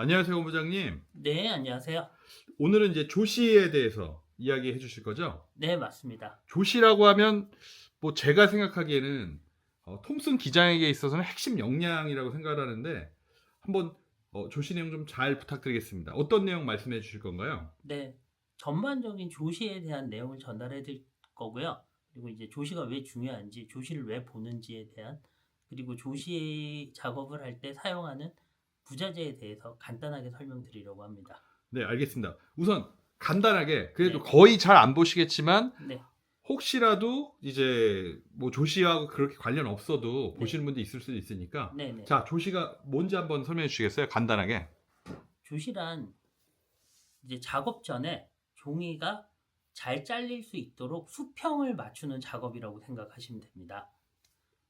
안녕하세요, 본부장님. 네, 안녕하세요. 오늘은 이제 조시에 대해서 이야기해 주실 거죠? 네, 맞습니다. 조시라고 하면 뭐 제가 생각하기에는 톰슨 기장에게 있어서는 핵심 역량이라고 생각을 하는데 한번 조시 내용 좀 잘 부탁드리겠습니다. 어떤 내용 말씀해 주실 건가요? 네, 전반적인 조시에 대한 내용을 전달해 드릴 거고요. 그리고 이제 조시가 왜 중요한지, 조시를 왜 보는지에 대한, 그리고 조시 작업을 할 때 사용하는 부자재에 대해서 간단하게 설명드리려고 합니다. 네, 알겠습니다. 우선 간단하게 그래도 네, 거의 잘 안 보시겠지만 네, 혹시라도 이제 뭐 조시하고 그렇게 관련 없어도 네, 보시는 분도 있을 수도 있으니까 네, 네. 자, 조시가 뭔지 한번 설명해 주시겠어요? 간단하게. 조시란 이제 작업 전에 종이가 잘 잘릴 수 있도록 수평을 맞추는 작업이라고 생각하시면 됩니다.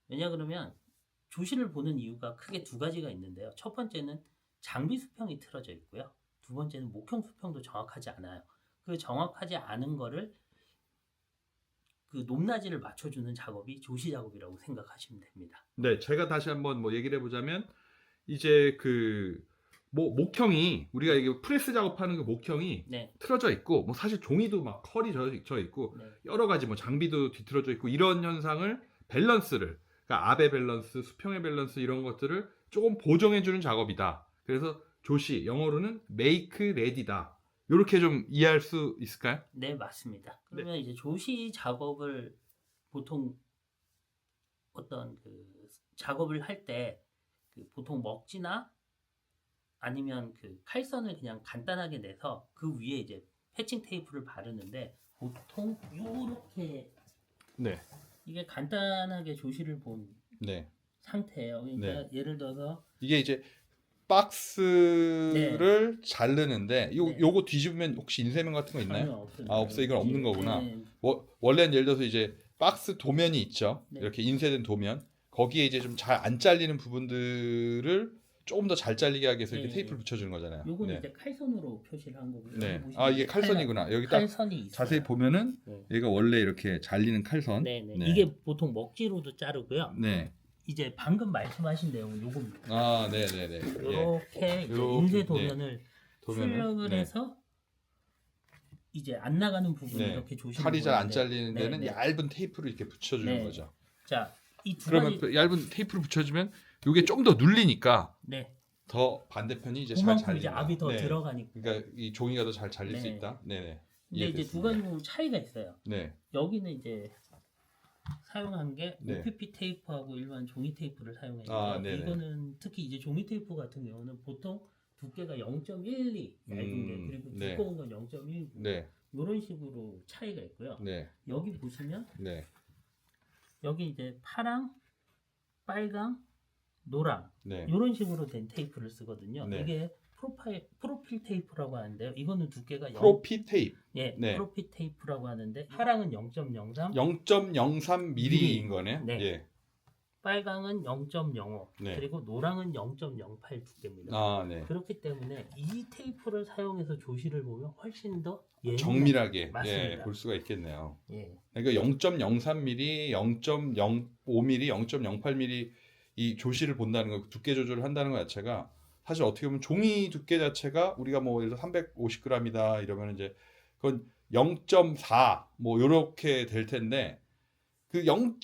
왜냐 그러면 조시를 보는 이유가 크게 두 가지가 있는데요. 첫 번째는 장비 수평이 틀어져 있고요. 두 번째는 목형 수평도 정확하지 않아요. 그 정확하지 않은 거를 그 높낮이를 맞춰주는 작업이 조시 작업이라고 생각하시면 됩니다. 네, 제가 다시 한번 뭐 얘기를 해보자면 이제 그 뭐 목형이 우리가 네, 이게 프레스 작업하는 그 목형이 네, 틀어져 있고 뭐 사실 종이도 막 컬이 져 있고 네, 여러 가지 뭐 장비도 뒤틀어져 있고 이런 현상을 밸런스를 그러니까 압의 밸런스, 수평의 밸런스 이런 것들을 조금 보정해 주는 작업이다. 그래서 조시 영어로는 make ready다. 이렇게 좀 이해할 수 있을까요? 네, 맞습니다. 네. 그러면 이제 조시 작업을 보통 어떤 그 작업을 할 때 그 보통 먹지나 아니면 그 칼선을 그냥 간단하게 내서 그 위에 이제 패칭 테이프를 바르는데 보통 이렇게 네. 이게 간단하게 조시를 본 네. 상태예요. 그러니까 네. 예를 들어서 이게 이제 네, 박스를 자르는데 네, 요거 뒤집으면 혹시 인쇄면 같은 거 전혀 있나요? 없습니다. 아, 없어. 이건 없는 네, 거구나. 네, 원래는 예를 들어서 이제 박스 도면이 있죠. 네, 이렇게 인쇄된 도면. 거기에 이제 좀 잘 안 잘리는 부분들을 조금 더 잘 잘리게 하기 위해서 이렇게 네, 테이프를 네. 붙여주는 거잖아요. 요거는 네. 이제 칼선으로 표시를 한 거고요. 여기 네. 보시면 아, 이게 이제 칼선이구나. 여기다 칼선이 있어요. 자세히 보면은 네, 얘가 원래 이렇게 잘리는 칼선. 네, 네. 네. 이게 보통 먹지로도 자르고요. 네. 이제 방금 말씀하신 내용은 요겁니다. 아, 네, 네, 네. 이렇게 이제 요렇게, 인쇄 네. 도면을 출력을 네. 해서 이제 안 나가는 부분 네. 이렇게 조심히 칼이 잘 안 보는데, 잘리는 네, 데는 네. 얇은 테이프를 이렇게 붙여주는 네. 거죠. 자, 이 두 그러면 가지 그 얇은 테이프를 붙여주면 이게 좀 더 눌리니까 네. 더 반대편이 이제 잘 그만큼 이제 잘린다. 압이 더 네. 들어가니까. 그러니까 이 종이가 더 잘 잘릴 수 네. 있다. 네네. 근데 이제 두 가지 차이가 있어요. 네. 여기는 이제 사용한 게 네. OPP 테이프하고 일반 종이 테이프를 사용했는데 아, 네네. 이거는 특히 이제 종이 테이프 같은 경우는 보통 두께가 0.12 얇은 게 그리고 네. 두꺼운 건 0.19 네. 이런 식으로 차이가 있고요. 네. 여기 보시면 네. 여기 이제 파랑, 빨강, 노랑 네. 이런 식으로 된 테이프를 쓰거든요. 네. 이게 프로필 테이프라고 하는데요. 이거는 두께가 프로피 테이프. 예, 네. 프로필 테이프라고 하는데 파랑은 0.03, 0.03mm인 거네요. 네. 예. 빨강은 0.05, 네. 그리고 노랑은 0.08 두께입니다. 아, 네. 그렇기 때문에 이 테이프를 사용해서 조시를 보면 훨씬 더 예민하게 정밀하게 맞습니다. 볼 수가 있겠네요. 예, 그러니까 0.03mm, 0.05mm, 0.08mm 이 조시를 본다는 거, 두께 조절을 한다는 것 자체가 사실 어떻게 보면 종이 두께 자체가 우리가 뭐 예를 들어 350g이다 이러면 이제 그건 0.4 뭐 요렇게 될 텐데 그 0.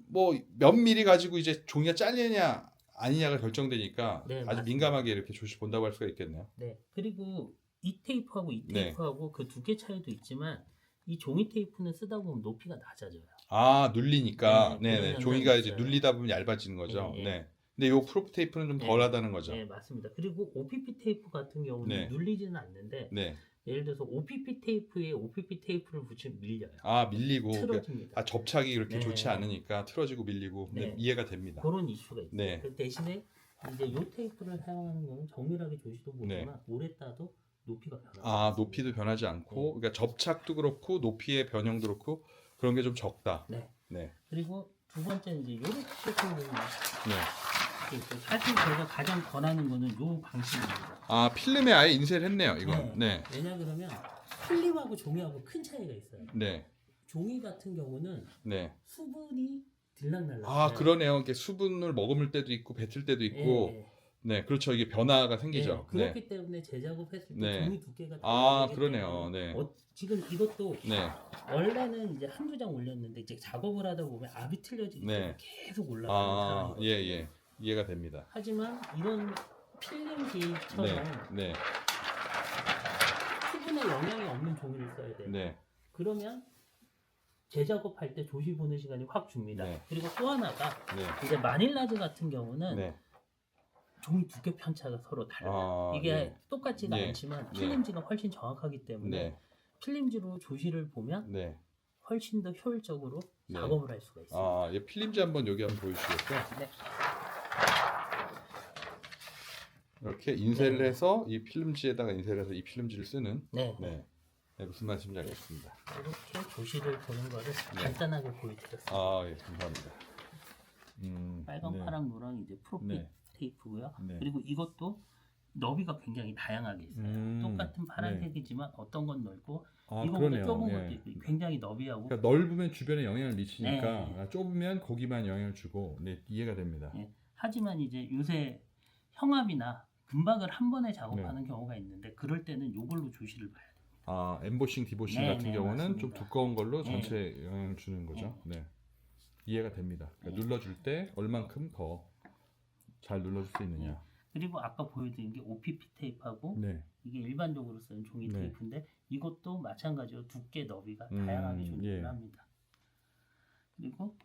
뭐 몇 미리 가지고 이제 종이가 잘리냐 아니냐가 결정되니까 네, 아주 맞습니다. 민감하게 이렇게 조시 본다고 할 수가 있겠네요. 네. 그리고 이 테이프하고 이 네. 테이프하고 그 두께 차이도 있지만 이 종이 테이프는 쓰다 보면 높이가 낮아져요. 아, 눌리니까. 네, 네네. 그런 종이가 현상이 이제 있어요. 눌리다 보면 얇아지는 거죠. 예, 예. 네. 근데 요 프로프 테이프는 좀 네. 덜하다는 거죠. 네, 맞습니다. 그리고 OPP 테이프 같은 경우는 네. 눌리지는 않는데 네. 예를 들어서 OPP 테이프에 OPP 테이프를 붙이면 밀려요. 아, 밀리고. 틀어집니다. 접착이 그렇게 네. 좋지 않으니까 틀어지고 밀리고. 네. 네. 이해가 됩니다. 그런 이슈가 있어요. 네. 그 대신에 이제 이 테이프를 사용하는 거는 정밀하게 조시도 보지만 오래 따도 높이가 변하지 아, 않습니다. 높이도 변하지 않고, 네. 그러니까 접착도 그렇고, 높이의 변형도 그렇고, 그런 게 좀 적다. 네. 네. 그리고 두 번째는 이제 이렇게 생긴 네. 게 있어요. 사실 제가 가장 권하는 거는 이 방식입니다. 아, 필름에 아예 인쇄를 했네요, 이건. 네. 왜냐 그러면 필름하고 종이하고 큰 차이가 있어요. 네. 종이 같은 경우는 네. 수분이 들락날락. 아, 그러네요. 이게 수분을 머금을 때도 있고, 뱉을 때도 있고, 예, 예. 네, 그렇죠. 이게 변화가 생기죠. 네, 그렇기 때문에 재작업했을 때 네. 종이 두께가 아, 달라지기 그러네요. 때문에 네. 지금 이것도 네. 원래는 이제 한두 장 올렸는데 이제 작업을 하다 보면 압이 틀려지기 네. 때문에 계속 올라가는 아, 상황이거든요. 예, 예. 이해가 됩니다. 하지만 이런 필름지처럼 네. 네. 수분에 영향이 없는 종이를 써야 돼요. 네. 그러면 재작업할 때 조시 보는 시간이 확 줍니다. 네. 그리고 또 하나가 네. 이제 마닐라즈 같은 경우는 네. 종이 두께 편차가 서로 달라요. 아, 이게 네. 똑같지가 네. 않지만 네. 필름지가 훨씬 정확하기 때문에 네. 필름지로 조시를 보면 네. 훨씬 더 효율적으로 네. 작업을 할 수가 있습니다. 아, 예, 필름지 한번 여기 한번 보여주시겠어요? 네. 이렇게 인쇄를 해서 이 필름지에다가 인쇄를 해서 이 필름지를 쓰는. 네. 네. 네, 무슨 말씀인지 알겠습니다. 이렇게 조시를 보는 거를 네. 간단하게 보여드렸습니다. 아, 예, 감사합니다. 빨강, 네. 파랑, 노랑 이제 프로필 네. 테이프고요. 네. 그리고 이것도 너비가 굉장히 다양하게 있어요. 똑같은 파란색이지만 어떤 건 넓고 아, 이거보다 그러네요. 좁은 예. 것도 있고 굉장히 너비하고 그러니까 넓으면 주변에 영향을 미치니까 네. 아, 좁으면 거기만 영향을 주고 네, 이해가 됩니다. 예. 하지만 이제 요새 형압이나 금박을 한 번에 작업하는 경우가 있는데 그럴 때는 이걸로 조시를 봐야 돼요. 아, 엠보싱, 디보싱 네, 같은 네, 경우는 맞습니다. 좀 두꺼운 걸로 네. 전체에 영향을 주는 거죠. 네. 이해가 됩니다. 그러니까 눌러줄 때 얼만큼 더 잘 눌러줄 수 있느냐. 그리고 아까 보여드린 게 OPP 테이프하고 네. 이게 일반적으로 쓰는 종이 네. 테이프인데 이것도 마찬가지로 두께 너비가 다양하게 존재를 예. 합니다. 그리고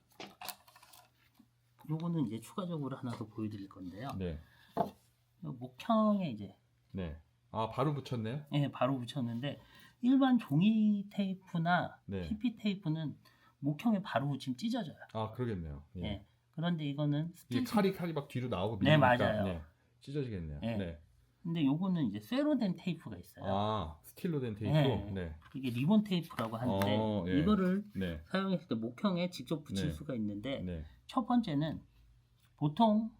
요거는 이제 추가적으로 하나 더 보여드릴 건데요. 네. 요 목형에 이제 네. 아, 바로 붙였네요. 예, 바로 붙였는데 일반 종이 테이프나 네. PP 테이프는 목형에 바로 붙이면 찢어져요. 아, 그러겠네요. 예. 예. 그런데 이거는 이게 스틸 칼이 막 뒤로 나오고 네, 밀리니까 맞아요. 네. 찢어지겠네요. 예. 네. 근데 요거는 이제 쇠로 된 테이프가 있어요. 아, 스틸로 된 테이프. 네. 네. 이게 리본 테이프라고 하는데 예. 이거를 네. 사용했을 때 목형에 직접 붙일 네. 수가 있는데 네. 첫 번째는 보통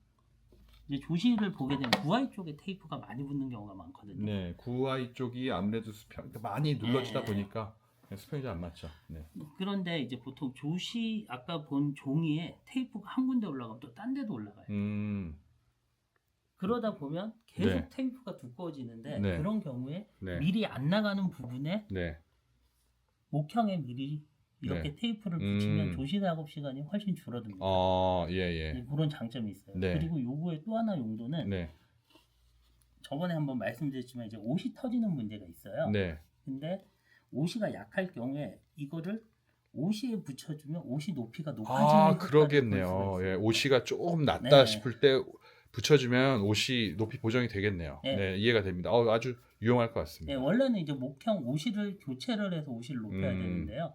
이제 조시를 보게 되면 구아이 쪽에 테이프가 많이 붙는 경우가 많거든요. 네, 구아이 쪽이 아무래도 수평 많이 눌러지다 네. 보니까 수평이 잘 안 맞죠. 네. 그런데 이제 보통 조시 아까 본 종이에 테이프가 한 군데 올라가면 또 딴 데도 올라가요. 그러다 보면 계속 네. 테이프가 두꺼워지는데 네. 그런 경우에 네. 미리 안 나가는 부분에 네. 목형에 미리 이렇게 네. 테이프를 붙이면 조시 작업 시간이 훨씬 줄어듭니다. 예, 예. 네, 그런 장점이 있어요. 네. 그리고 요거의 또 하나 용도는 네. 저번에 한번 말씀드렸지만 이제 옷이 터지는 문제가 있어요. 네. 근데 옷이가 약할 경우에 이거를 옷이에 붙여주면 옷이 높이가 높아지는 효과를 볼 그러겠네요. 수가 예, 있어요. 옷이가 조금 낮다 네. 싶을 때 붙여주면 옷이 높이 보정이 되겠네요. 네. 네, 이해가 됩니다. 아주 유용할 것 네, 같습니다. 원래는 이제 목형 옷이를 교체를 해서 옷이를 높여야 음. 되는데요.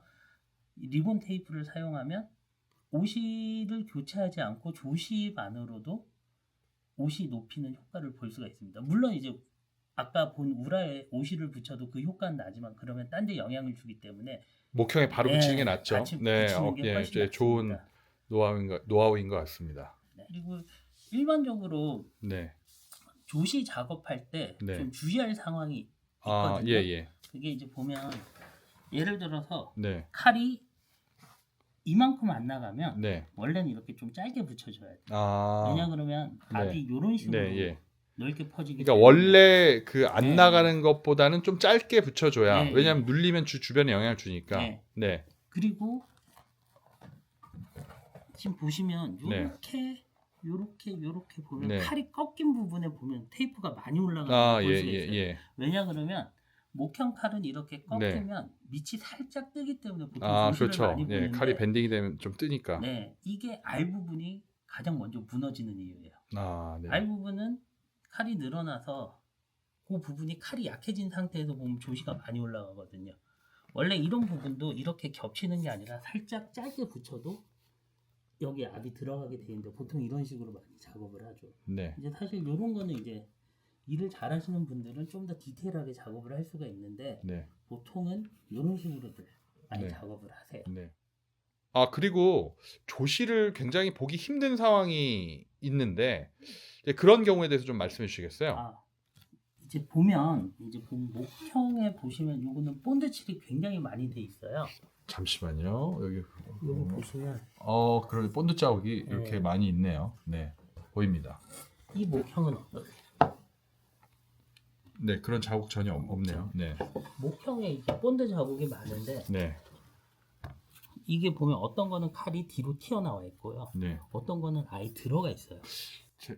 이 리본 테이프를 사용하면 옷이를 교체하지 않고 조시만으로도 옷이 높이는 효과를 볼 수가 있습니다. 물론 이제 아까 본 우라에 옷이를 붙여도 그 효과는 나지만 그러면 딴 데 영향을 주기 때문에 목형에 바로 네, 붙이는 게 낫죠. 같이 네, 붙이는 게 예, 훨씬 이제 좋은 낫습니다. 노하우인 것 같습니다. 네, 그리고 일반적으로 네. 조시 작업할 때 좀 네. 주의할 상황이 아, 있거든요. 예, 예. 그게 이제 보면 예를 들어서 네. 칼이 이만큼 안 나가면 네. 원래는 이렇게 좀 짧게 붙여줘야 돼요. 아. 왜냐 그러면 압이 이런 식으로 네, 예. 넓게 퍼지기 그러니까 때문에 원래 그 안 네. 나가는 것보다는 좀 짧게 붙여줘야 네, 왜냐하면 눌리면 주변에 영향을 주니까. 네. 네. 그리고 지금 보시면 네. 요렇게 보면 네. 칼이 꺾인 부분에 보면 테이프가 많이 올라가는 아, 걸 볼 예, 수가 예, 있어요. 예. 왜냐 그러면 목형 칼은 이렇게 꺾이면 밑이 살짝 뜨기 때문에 보통 아, 조시를 그렇죠. 많이 예, 보는데 칼이 밴딩이 되면 좀 뜨니까. 네, 이게 알 부분이 가장 먼저 무너지는 이유예요. 아, 네. 알 부분은 칼이 늘어나서 그 부분이 칼이 약해진 상태에서 보면 조시가 많이 올라가거든요. 원래 이런 부분도 이렇게 겹치는 게 아니라 살짝 짧게 붙여도 여기 압이 들어가게 되는데 보통 이런 식으로 많이 작업을 하죠. 네. 이제 사실 이런 거는 이제 일을 잘하시는 분들은 좀 더 디테일하게 작업을 할 수가 있는데 네. 보통은 이런 식으로들 많이 네. 작업을 하세요. 네. 아, 그리고 조시를 굉장히 보기 힘든 상황이 있는데 이제 그런 경우에 대해서 좀 말씀해 주시겠어요? 아, 이제 보면 이제 목형에 보시면 요거는 본드 칠이 굉장히 많이 돼 있어요. 잠시만요. 여기 요거 보시면 그런 본드 자국이 네. 이렇게 많이 있네요. 네. 보입니다. 이 목형은 어떠세요? 네, 그런 자국 전혀 없네요. 네, 목형에 이제 본드 자국이 많은데 네, 이게 보면 어떤 거는 칼이 뒤로 튀어나와 있고요. 네. 어떤 거는 아예 들어가 있어요.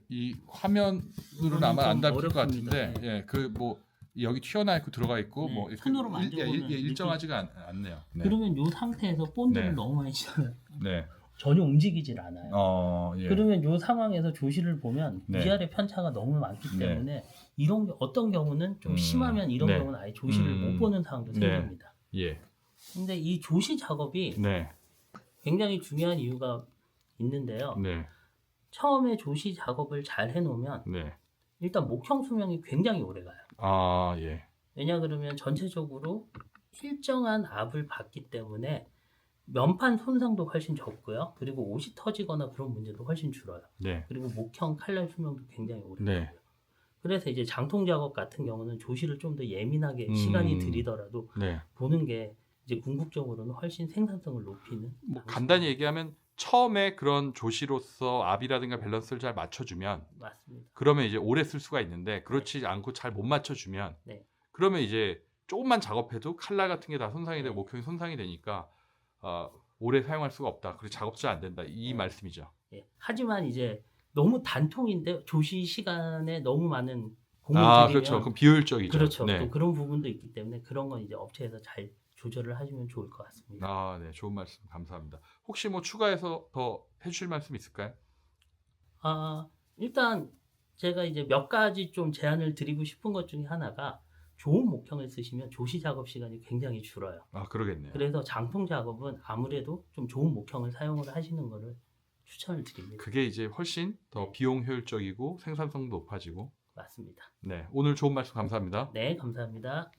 이 화면으로는 이거는 아마 안 좀 담길 것 어렵습니다. 같은데, 네. 예, 그 뭐 여기 튀어나와 있고 들어가 있고 네, 뭐 이렇게 손으로 만져보면 일정하지가 않네요. 네, 그러면 이 상태에서 본드를 네. 너무 많이 치면 네, 전혀 움직이질 않아요. 예, 그러면 이 상황에서 조시를 보면 네. 위아래 편차가 너무 많기 네. 때문에 이런 어떤 경우는 좀 심하면 이런 네. 경우는 아예 조시를 못 보는 상황도 네. 생깁니다. 예, 근데 이 조시 작업이 네, 굉장히 중요한 이유가 있는데요. 네, 처음에 조시 작업을 잘 해놓으면 네. 일단 목형 수명이 굉장히 오래 가요. 아, 예, 왜냐 그러면 전체적으로 일정한 압을 받기 때문에 면판 손상도 훨씬 적고요. 그리고 옷이 터지거나 그런 문제도 훨씬 줄어요. 네, 그리고 목형 칼날 수명도 굉장히 오래 네. 가고요. 그래서 이제 장통 작업 같은 경우는 조시를 좀 더 예민하게 음. 시간이 들이더라도 네. 보는 게 이제 궁극적으로는 훨씬 생산성을 높이는 뭐 방식입니다. 간단히 얘기하면 처음에 그런 조시로서 압이라든가 밸런스를 잘 맞춰주면 맞습니다. 그러면 이제 오래 쓸 수가 있는데 그렇지 않고 잘 못 맞춰주면 네. 그러면 이제 조금만 작업해도 칼날 같은 게 다 손상이 되고 네. 목형이 손상이 되니까 오래 사용할 수가 없다. 그리고 작업 잘 안 된다. 이 네. 말씀이죠. 예. 하지만 이제 너무 단통인데 조시 시간에 너무 많은 공을 아, 들이면 그렇죠. 그럼 비효율적이죠. 그렇죠. 네. 또 그런 부분도 있기 때문에 그런 건 이제 업체에서 잘 조절을 하시면 좋을 것 같습니다. 아, 네. 좋은 말씀 감사합니다. 혹시 뭐 추가해서 더 해주실 말씀 있을까요? 일단 제가 이제 몇 가지 좀 제안을 드리고 싶은 것 중에 하나가 좋은 목형을 쓰시면 조시 작업 시간이 굉장히 줄어요. 아, 그러겠네요. 그래서 장통 작업은 아무래도 좀 좋은 목형을 사용을 하시는 거를 추천을 드립니다. 그게 이제 훨씬 더 네. 비용 효율적이고 생산성도 높아지고. 맞습니다. 네. 오늘 좋은 말씀 감사합니다. 네, 감사합니다.